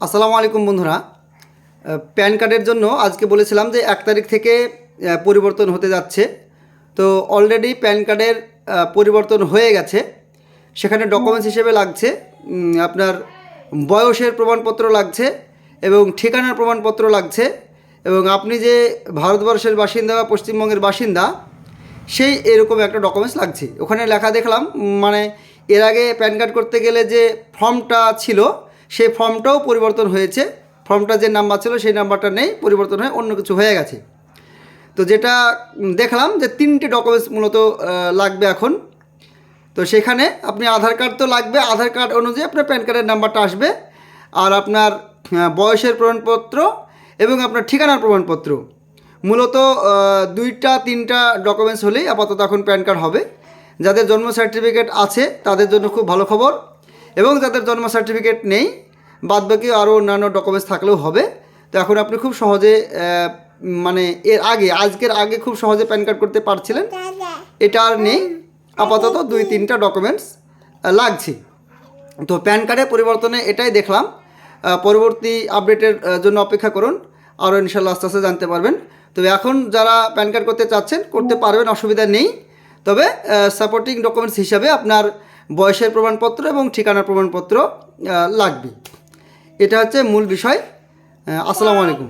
আসসালামু আলাইকুম বন্ধুরা। প্যান কার্ডের জন্য আজকে বলেছিলাম যে 1 তারিখ থেকে পরিবর্তন হতে যাচ্ছে। তো অলরেডি প্যান কার্ডের পরিবর্তন হয়ে গেছে। সেখানে ডকুমেন্টস হিসেবে লাগছে আপনার বয়সের প্রমাণপত্র লাগছে এবং ঠিকানার প্রমাণপত্র লাগছে এবং আপনি যে ভারতবর্ষের বাসিন্দা বা পশ্চিমবঙ্গের বাসিন্দা সেই এরকম একটা ডকুমেন্টস লাগছে। ওখানে লেখা দেখলাম মানে এর আগে প্যান কার্ড করতে গেলে যে ফর্মটা ছিল সেই ফর্মটাও পরিবর্তন হয়েছে। ফর্মটা যে নাম্বার ছিল সেই নাম্বারটা নেই, পরিবর্তন হয়ে অন্য কিছু হয়ে গেছে। তো যেটা দেখলাম যে 3টে ডকুমেন্টস মূলত লাগবে এখন। তো সেখানে আপনি আধার কার্ড তো লাগবে, আধার কার্ড অনুযায়ী আপনার প্যান কার্ডের নাম্বারটা আসবে, আর আপনার বয়সের প্রমাণপত্র এবং আপনার ঠিকানার প্রমাণপত্র। মূলত 2-3টা ডকুমেন্টস হলেই আপাতত এখন প্যান কার্ড হবে। যাদের জন্ম সার্টিফিকেট আছে তাদের জন্য খুব ভালো খবর, এবং যাদের জন্ম সার্টিফিকেট নেই বাদবাকি আরও অন্যান্য ডকুমেন্টস থাকলেও হবে। তো এখন আপনি খুব সহজে মানে আজকের আগে খুব সহজে প্যান কার্ড করতে পারছিলেন, এটা আর নেই। আপাতত 2-3টা ডকুমেন্টস লাগছে। তো প্যান কার্ডে পরিবর্তনে এটাই দেখলাম। পরবর্তী আপডেটের জন্য অপেক্ষা করুন, আরও ইনশাল্লাহ আস্তে আস্তে জানতে পারবেন। তবে এখন যারা প্যান কার্ড করতে চাচ্ছেন করতে পারবেন, অসুবিধা নেই। তবে সাপোর্টিং ডকুমেন্টস হিসাবে আপনার বয়সের প্রমাণপত্র এবং ঠিকানার প্রমাণপত্র লাগবে। এটা হচ্ছে মূল বিষয়। আসসালামু আলাইকুম।